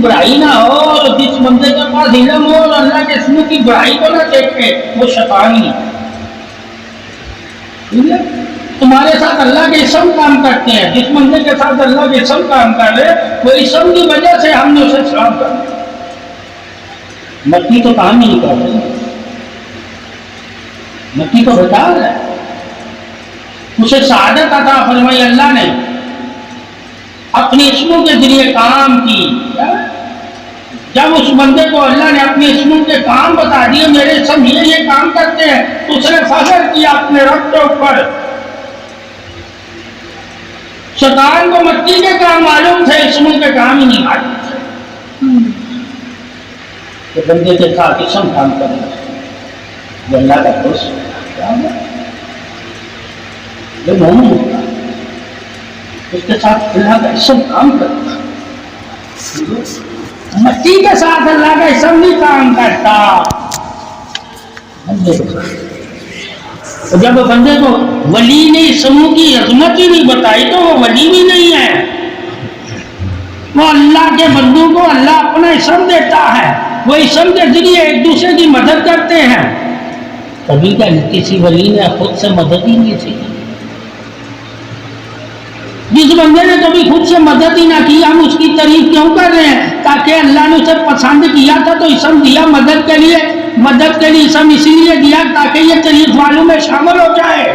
برائی نہ ہو اور جس بندے کے پاس علم ہو اور اللہ کے اسم کی برائی کو نہ دیکھے وہ شیطان ہی ہے۔ تمہارے ساتھ اللہ کے اسم کام کرتے ہیں، جس بندے کے ساتھ اللہ کے اسم کام کر رہے وہ اسم کی وجہ سے ہم نے اسے سلام کر دیا، مٹی تو کام ہی نہیں کر رہی، مٹی تو بیکار ہے، اسے سعادت عطا فرمائی اللہ نے اپنے اسموں کے ذریعے کام کی۔ جب اس بندے کو اللہ نے اپنے اسموں کے کام بتا دیے، میرے اسم یہ کام کرتے ہیں، تو اس نے فخر کیا اپنے رب کے اوپر۔ شیطان کو مٹی کے کام معلوم تھے، اسموں کے کام ہی نہیں معلوم تھے، کہ بندے کے ساتھ اسم کام کرے جو اللہ کا دوست جو مومن ہوتا ہے اس کے ساتھ اللہ کا اسم کام کرتا ہے۔ مٹی کے ساتھ اللہ کا اسم نہیں کام کرتا، بندے کے ساتھ۔ جب بندے کو ولی نے اسموں کی عظمت ہی نہیں بتائی تو وہ ولی بھی نہیں ہے۔ وہ اللہ کے بندوں کو اللہ اپنا اسم دیتا ہے، وہ اسم کے ذریعے ایک دوسرے کی مدد کرتے ہیں۔ کبھی کسی ولی نے خود سے مدد ہی نہیں کی، جس بندے نے کبھی خود سے مدد ہی نہ کی ہم اس کی تعریف کیوں کر رہے ہیں؟ تاکہ اللہ نے اسے پسند کیا تھا تو اسم دیا مدد کے لیے اسم اسی لیے دیا تاکہ یہ تعریف والوں میں شامل ہو جائے۔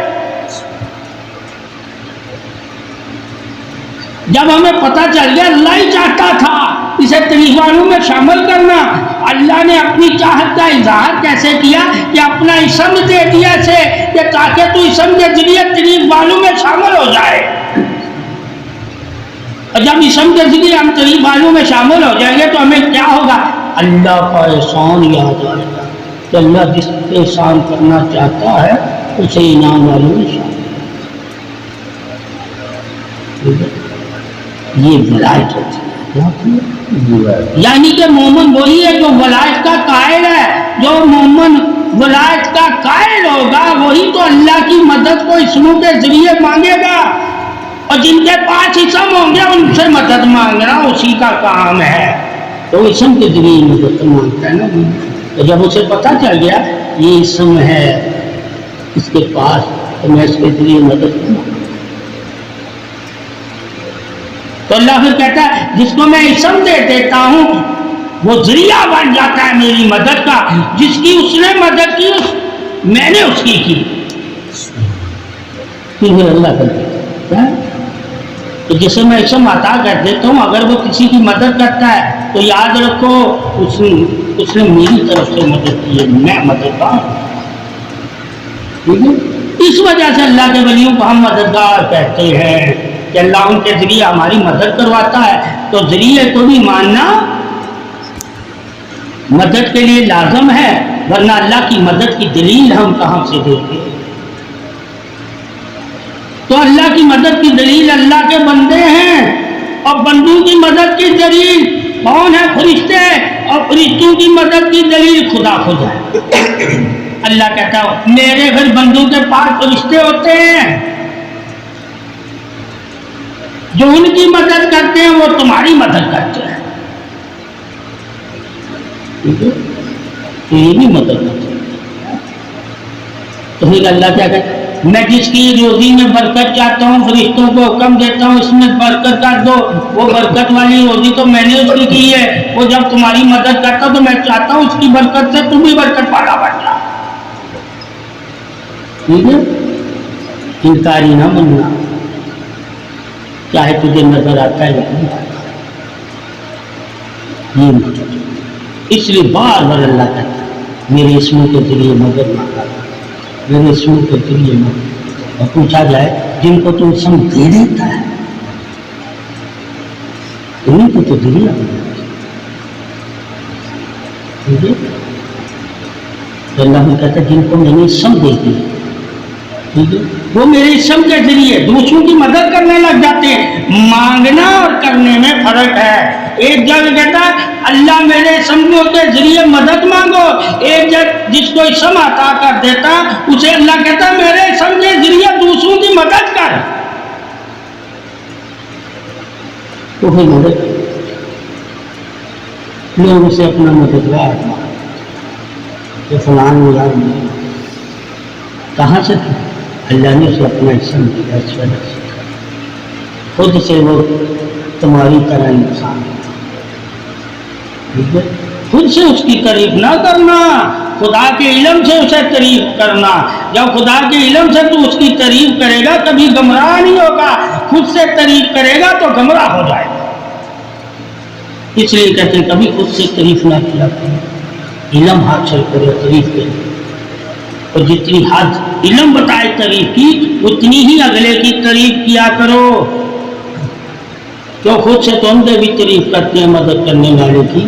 جب ہمیں پتہ چل گیا اللہ ہی چاہتا تھا اسے تعریف والوں میں شامل کرنا، اللہ نے اپنی چاہت کا اظہار کیسے کیا کہ اپنا اسم دے دیا اسے کہ تاکہ تو اسم کے ذریعے تعریف والوں میں شامل ہو جائے۔ اور جب اسم کے ذریعے ہم تعریف والوں میں شامل ہو جائیں گے تو ہمیں کیا ہوگا؟ اللہ کا احسان یاد آئے گا کہ اللہ جس پہ احسان کرنا چاہتا ہے اسے انعام والوں میں شامل۔ یہ ولایت ہوتی ہے، یعنی کہ مومن وہی ہے جو ولایت کا قائل ہے۔ جو مومن ولایت کا قائل ہوگا وہی تو اللہ کی مدد کو اسموں کے ذریعے مانگے گا، اور جن کے پاس اسم ہوں گے ان سے مدد مانگنا اسی کا کام ہے۔ تو اسم کے ذریعے مدد مانگتا ہے نا۔ تو جب اسے پتہ چل گیا یہ اسم ہے اس کے پاس تو میں اس کے ذریعے مدد کروں، تو اللہ پھر کہتا ہے جس کو میں اسم دے دیتا ہوں وہ ذریعہ بن جاتا ہے میری مدد کا، جس کی اس نے مدد کی میں نے اس کی پھر اللہ کرتا ہے کہ جسے میں اسم عطا کر دیتا ہوں اگر وہ کسی کی مدد کرتا ہے تو یاد رکھو اس نے میری طرف سے مدد کی ہے، میں مدد پاؤں۔ ٹھیک ہے، اس وجہ سے اللہ کے ولیوں کو ہم مددگار کہتے ہیں کہ اللہ ان کے ذریعے ہماری مدد کرواتا ہے۔ تو ذریعے کو بھی ماننا مدد کے لیے لازم ہے، ورنہ اللہ کی مدد کی دلیل ہم کہاں سے دیتے ہیں؟ تو اللہ کی مدد کی دلیل اللہ کے بندے ہیں، اور بندوں کی مدد کی دلیل کون ہے؟ فرشتے، اور فرشتوں کی مدد کی دلیل خدا خود ہے۔ اللہ کہتا ہے میرے پھر بندوں کے پاس فرشتے ہوتے ہیں جو ان کی مدد کرتے ہیں، وہ تمہاری مدد کرتے ہیں۔ یہ بھی مدد کرتے ہیں۔ تو پھر اللہ کیا کہتا ہے میں جس کی روزی میں برکت چاہتا ہوں فرشتوں کو حکم دیتا ہوں اس میں برکت کر دو، وہ برکت والی روزی تو میں نے اس کی کی ہے، وہ جب تمہاری مدد کرتا تو میں چاہتا ہوں اس کی برکت سے تم بھی برکت والا بن جا۔ ٹھیک ہے، انکاری نہ بننا، چاہے تجھے نظر آتا ہے لیکن یہ مدد، اس لیے بار بار اللہ کہتا ہے میرے اسموں کے ذریعے مدد مانگا، میرے اسموں کے ذریعے مدد۔ اور پوچھا جائے جن کو تو اسم دے دیتا ہے انہیں کو تو ذریعہ تو اللہ نے کہتا ہے جن کو میں نے اسم دے دی ٹھیک ہے وہ میرے اسم کے ذریعے دوسروں کی مدد کرنے لگ جاتے ہیں۔ مانگنا اور کرنے میں فرق ہے۔ ایک جگہ کہتا ہے اللہ میرے اسموں کے ذریعے مدد مانگو، ایک جگہ جس کو اسم عطا کر دیتا اسے اللہ کہتا ہے میرے اسم کے ذریعے دوسروں کی مدد کر، تو پھر مدد لوگ اسے اپنا مددگار مانتے کہ فلان مراد نہیں. کہاں سے تھا؟ اللہ نے اسے اپنا اسم دیا. اس وجہ سے خود سے وہ تمہاری طرح انسان ہے. ٹھیک ہے؟ خود سے اس کی تعریف نہ کرنا، خدا کے علم سے اسے تعریف کرنا. جب خدا کے علم سے تو اس کی تعریف کرے گا کبھی گمراہ نہیں ہوگا، خود سے تعریف کرے گا تو گمراہ ہو جائے گا. اس لیے کہتے ہیں کبھی خود سے تعریف نہ کیا کرو، علم حاصل کرو تعریف کے لیے. اور جتنی حد علم بتائے تعریف کی اتنی ہی اگلے کی تعریف کیا کرو. تو خود سے تو ہم بھی تعریف کرتے ہیں مدد کرنے والے کی،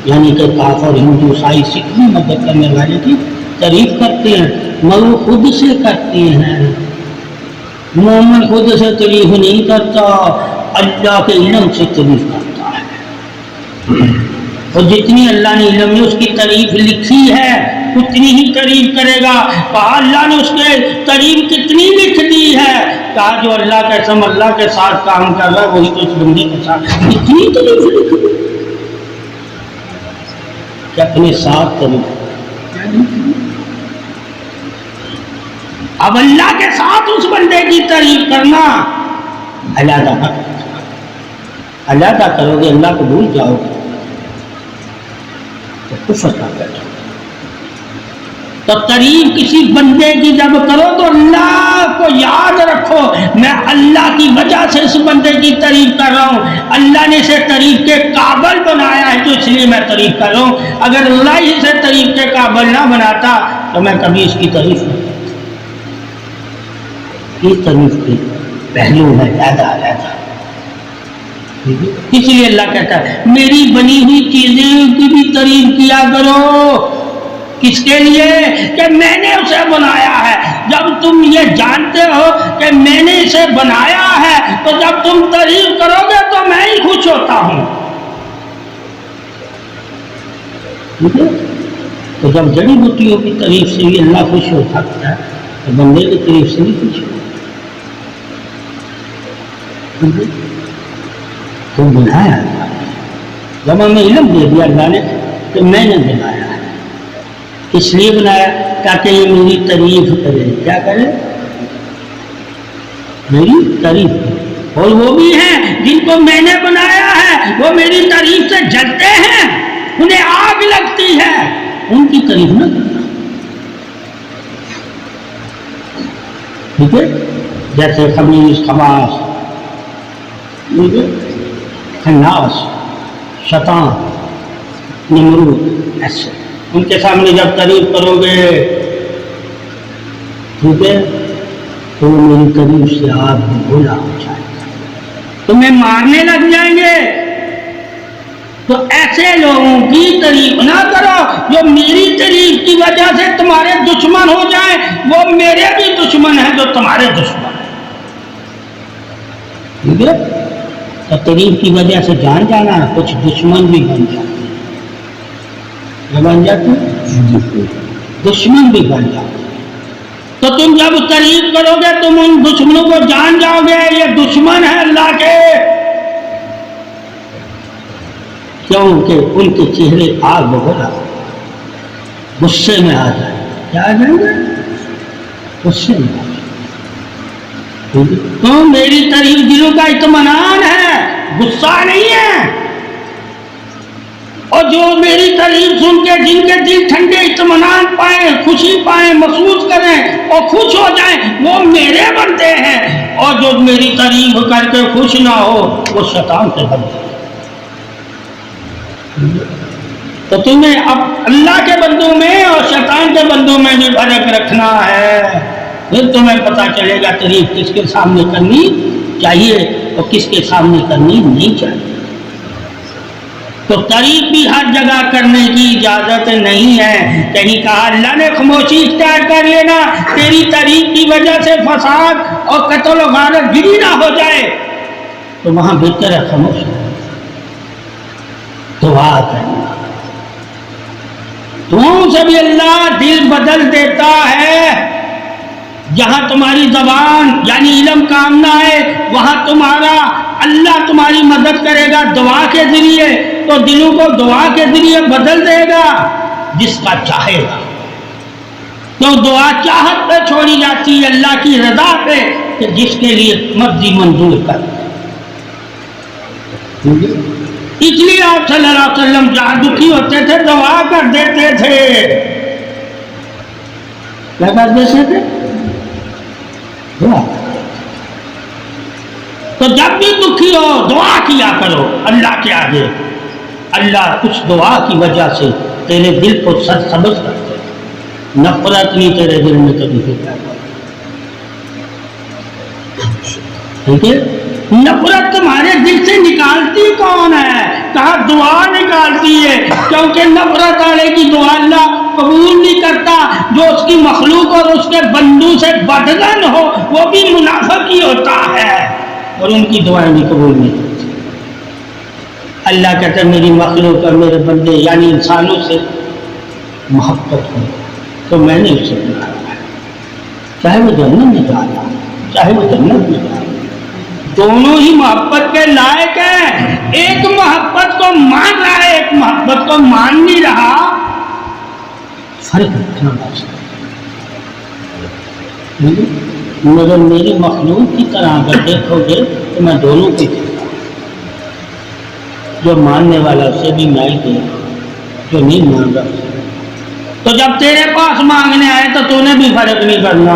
یعنی کہ کافر ہندو عیسائی سکھ بھی مدد کرنے والے کی تعریف کرتے ہیں، مگر خود سے کرتے ہیں. مومن خود سے تعریف نہیں کرتا، اللہ کے علم سے تعریف کرتا ہے. اور جتنی اللہ نے علم میں اس کی تعریف لکھی ہے اتنی ہی تعریف کرے گا. کہا اللہ نے اس کے تعریف کتنی لکھ دی ہے؟ کہا جو اللہ کا اسم اللہ کے ساتھ کام کر رہا ہے وہی تو اس بندے کے ساتھ اتنی تعریف لکھ دی کہ اپنے ساتھ تعریف. اب اللہ کے ساتھ اس بندے کی تعریف کرنا علیحدہ کرو گے، اللہ کو بھول جاؤ گے تو کفر کا بیٹھو. تو تعریف کسی بندے کی جب کرو تو اللہ کو یاد رکھو، میں اللہ کی وجہ سے اس بندے کی تعریف کر رہا ہوں. اللہ نے اسے تعریف کے قابل بنایا ہے تو اس لیے میں تعریف کر رہا ہوں. اگر اللہ ہی اسے تعریف کے قابل نہ بناتا تو میں کبھی اس کی تعریف نہیں کرتا. یہ تعریف کے پہلو ہے علیحدہ. اس لیے اللہ کہتا ہے میری بنی ہوئی چیزیں کی بھی تعریف کیا کرو. کس کے لیے؟ کہ میں نے اسے بنایا ہے. جب تم یہ جانتے ہو کہ میں نے اسے بنایا ہے تو جب تم تعریف کرو گے تو میں ہی خوش ہوتا ہوں. ٹھیک ہے؟ تو جب جڑی بوٹیوں کی تعریف سے بھی اللہ خوش ہو سکتا ہے تو بندے کی تعریف سے بھی خوش ہو. تم بنایا جب ہمیں علم دے دیا اللہ نے کہ میں نے بنایا ہے. اس لیے بنایا تاکہ یہ میری تعریف کرے. کیا کرے؟ میری تعریف کرے. اور وہ بھی ہیں جن کو میں نے بنایا ہے وہ میری تعریف سے جلتے ہیں، انہیں آگ لگتی ہے. ان کی تعریف نہ کرنا. ٹھیک ہے؟ جیسے خبیث، خباث، خناس، شیطان، نمرود، ایسے ان کے سامنے جب تعریف کرو گے ٹھیک ہے تو وہ میری تعریف سے آپ بھی بھولا ہو جائے گا، تمہیں مارنے لگ جائیں گے. تو ایسے لوگوں کی تعریف نہ کرو جو میری تعریف کی وجہ سے تمہارے دشمن ہو جائیں. وہ میرے بھی دشمن ہیں جو تمہارے دشمن ہیں. ٹھیک ہے؟ تو تعریف کی وجہ سے جان جانا کچھ دشمن بھی بن جاتے ہیں. بن جاتے ہیں دشمن بھی بن جاتے ہیں. تو تم جب تعریف کرو گے تم ان دشمنوں کو جان جاؤ گے یہ دشمن ہے اللہ کے. کیونکہ ان کے چہرے آگ بگولا غصے میں آ جائیں. کیا آ جائیں گے؟ غصے میں آ جائیں. تو میری تعریف دلوں کا اطمینان ہے، غصہ نہیں ہے. اور جو میری تعریف سن کے جن کے دل ٹھنڈے اطمینان پائیں، خوشی پائیں، محسوس کریں اور خوش ہو جائیں وہ میرے بندے ہیں. اور جو میری تعریف کر کے خوش نہ ہو وہ شیطان کے بندے ہیں. تو تمہیں اب اللہ کے بندوں میں اور شیطان کے بندوں میں بھی فرق رکھنا ہے. پھر تمہیں پتہ چلے گا تعریف کس کے سامنے کرنی چاہیے اور کس کے سامنے کرنی نہیں چاہیے. تو تعریف بھی ہر جگہ کرنے کی اجازت نہیں ہے. کہیں کہا اللہ نے خاموشی اختیار کر لینا، تیری تعریف کی وجہ سے فساد اور قتل و غارت گری نہ ہو جائے تو وہاں بہتر ہے خاموش دعا کرنا. دعاؤں سے بھی اللہ دل بدل دیتا ہے. جہاں تمہاری زبان یعنی علم کام نہ ہے وہاں اللہ تمہاری مدد کرے گا دعا کے ذریعے. تو دلوں کو دعا کے ذریعے بدل دے گا جس کا چاہے گا. تو دعا چاہت پہ چھوڑی جاتی ہے، اللہ کی رضا پہ کہ جس کے لیے مرضی منظور کر. اس لیے آپ صلی اللہ علیہ وسلم جہاں دکھی ہوتے تھے دعا کر دیتے تھے. کیا کر دیتے تھے؟ دعا. تو جب بھی دکھی ہو دعا کیا کرو اللہ کے آگے. اللہ اس دعا کی وجہ سے تیرے دل کو سرسبز کرتے. نفرت نہیں تیرے دل میں کبھی ہوتا. ٹھیک ہے؟ نفرت تمہارے دل سے نکالتی کون ہے؟ کہا دعا نکالتی ہے، کیونکہ نفرت والے کی دعا اللہ قبول نہیں کرتا. جو اس کی مخلوق اور اس کے بندوں سے بدزن ہو وہ بھی منافق ہی ہوتا ہے اور ان کی دعائیں بھی قبول نہیں کرتی. اللہ کہتا ہے میری مخلوق اور میرے بندے یعنی انسانوں سے محبت ہو تو میں نے اسے بنایا، چاہے وہ جنت میں جانا چاہے وہ جنت میں جانا، دونوں ہی محبت کے لائق ہیں. ایک محبت کو مان رہا ہے ایک محبت کو مان نہیں رہا. فرق رکھنا بات مگر میری مخلوق کی طرح اگر دیکھو گے تو میں دونوں کی دیکھتا ہوں. جو ماننے والا اسے بھی میں ہی دے، جو نہیں مان رہا. تو جب تیرے پاس مانگنے آئے تو تو نے بھی فرق نہیں کرنا.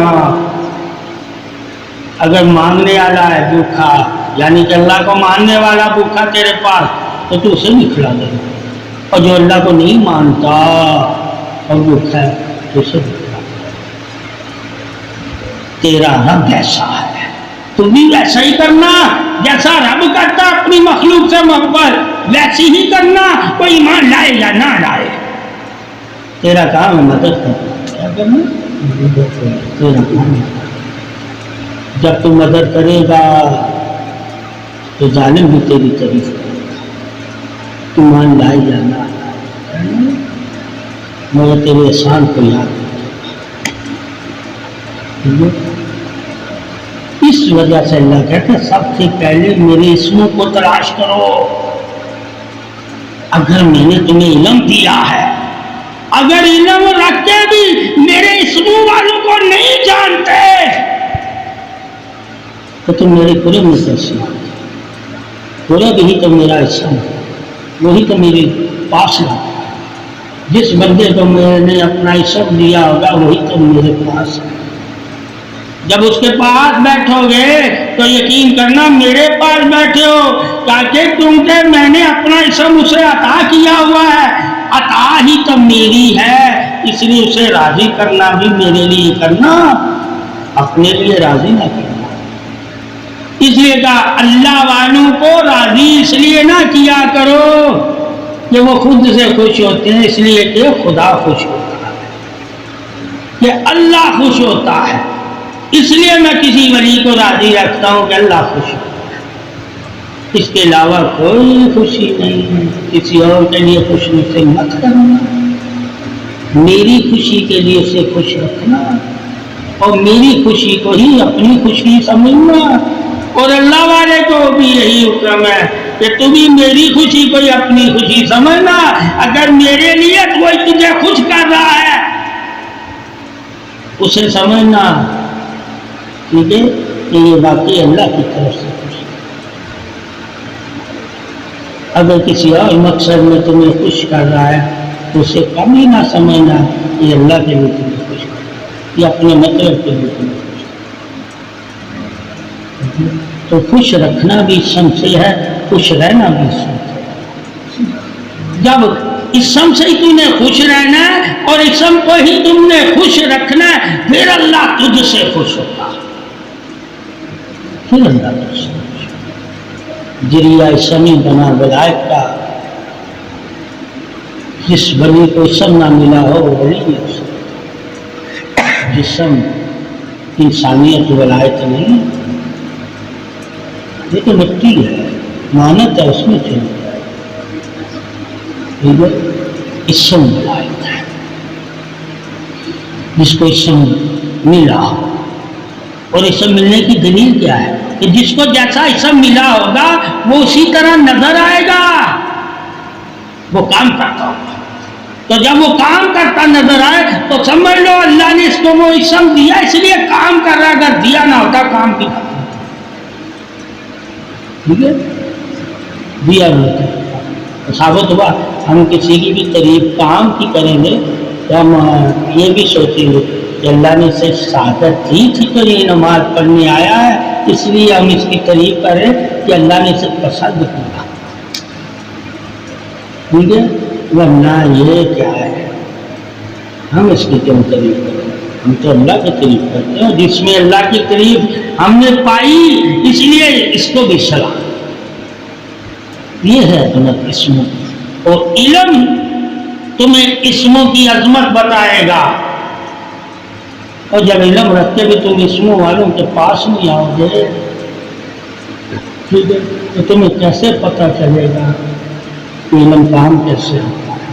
اگر مانگنے والا ہے بھوکھا یعنی کہ اللہ کو ماننے والا بھوکھا تیرے پاس تو تو اسے بھی کھلا دے. اور جو اللہ کو نہیں مانتا اور بھوکھا ہے تو اسے بھی کھلا دے. تیرا رب ایسا ہے تو بھی ویسا ہی کرنا جیسا رب کرتا اپنی مخلوق سے محبت ویسی ہی کرنا. کوئی ایمان لائے یا نہ لائے تیرا کام ہے مدد کرنا. کیا کرنا؟ تیرا کام ہے. جب تو مدد کرے گا تو ظالم بھی تیری تعریف کرے گا. تو مان لائے جانا مگر تیرے احسان کو یاد رکھے. اس وجہ سے اللہ کہتا ہے سب سے پہلے میرے اسموں کو تلاش کرو. اگر میں نے تمہیں علم دیا ہے، اگر علم رکھ کے بھی میرے اسموں والوں کو نہیں جانتے تو تم میرے قرب میں کیسے آتے؟ قرب ہی تو میرا حصہ ہے، وہی تو میرے پاس ہے. جس بندے کو میں نے اپنا حصہ دیا ہوگا وہی تو میرے پاس ہے. جب اس کے پاس بیٹھو گے تو یقین کرنا میرے پاس بیٹھے ہو تاکہ کیونکہ میں نے اپنا اسم اسے عطا کیا ہوا ہے. عطا ہی تو میری ہے اس لیے اسے راضی کرنا بھی میرے لیے کرنا، اپنے لیے راضی نہ کرنا. اس لیے کہا اللہ والوں کو راضی اس لیے نہ کیا کرو کہ وہ خود سے خوش ہوتے ہیں، اس لیے کہ خدا خوش ہوتا ہے، کہ اللہ خوش ہوتا ہے. اس لیے میں کسی ولی کو راضی رکھتا ہوں کہ اللہ خوش ہوتا ہے. اس کے علاوہ کوئی خوشی نہیں. کسی اور کے لیے خوشی سے مت کرنا، میری خوشی کے لیے اسے خوش رکھنا اور میری خوشی کو ہی اپنی خوشی سمجھنا. اور اللہ والے کو بھی یہی حکم ہے کہ تو بھی میری خوشی کو ہی اپنی خوشی سمجھنا. اگر میرے لیے کوئی تجھے خوش کر رہا ہے اسے سمجھنا ٹھیک ہے کہ یہ واقعی اللہ کی طرف سے خوش ہے. اگر کسی اور مقصد میں تمہیں خوش کر رہا ہے تو اسے کم ہی نہ سمجھنا یہ اللہ کے لیے تمہیں خوش کر یا اپنے مطلب کے لیے تمہیں خوش. تو خوش رکھنا بھی اسم سے ہے، خوش رہنا بھی اسم سے. جب اسم سے ہی تم نے خوش رہنا ہے اور اسم کو ہی تم نے خوش رکھنا ہے پھر اللہ تجھ سے خوش ہوتا ہے. پھر اللہ تجھ سے خوش ہوتا. ذریعہ اسمی بنا ولایت کا. جس ولی کو اسم نہ ملا ہو وہ ولی نہیں ہو سکتا. جسم انسانیت ولایت نہیں، یہ تو مٹی ہے، مانت ہے اس میں چلتا ہے. اسم ولایت ہے جس کو اسم ملا ہو. اور اسم ملنے کی دلیل کیا ہے کہ جس کو جیسا اسم ملا ہوگا وہ اسی طرح نظر آئے گا. وہ کام کرتا ہوگا. تو جب وہ کام کرتا نظر آئے تو سمجھ لو اللہ نے اس کو وہ اسم دیا اس لیے کام کر رہا. اگر دیا نہ ہوتا کام کی کرتا. ٹھیک ہے, دیا نہیں ہوتا. ثابت ہوا ہم کسی کی بھی تعریف کام کی کریں گے تو ہم یہ بھی سوچیں گے کہ اللہ نے اسے سعادت دی تھی تو یہ نماز پڑھنے آیا ہے, اس لیے ہم اس کی تعریف کریں کہ اللہ نے اسے پسند کیا. ٹھیک ہے, ورنہ یہ کیا ہے, ہم اس کی کیوں تعریف کریں؟ ہم تو اللہ کی تعریف کرتے ہیں. جس میں اللہ کی تعریف ہم نے پائی اس لیے اس کو بھی سلام. یہ ہے عظمت اسموں کی. اور علم تمہیں اسموں کی عظمت بتائے گا. اور جب علم رکھتے بھی تم اسموں والوں کے پاس نہیں آؤ گے, ٹھیک ہے, تو تمہیں کیسے پتہ چلے گا کہ علم کام کیسے ہوتا ہے.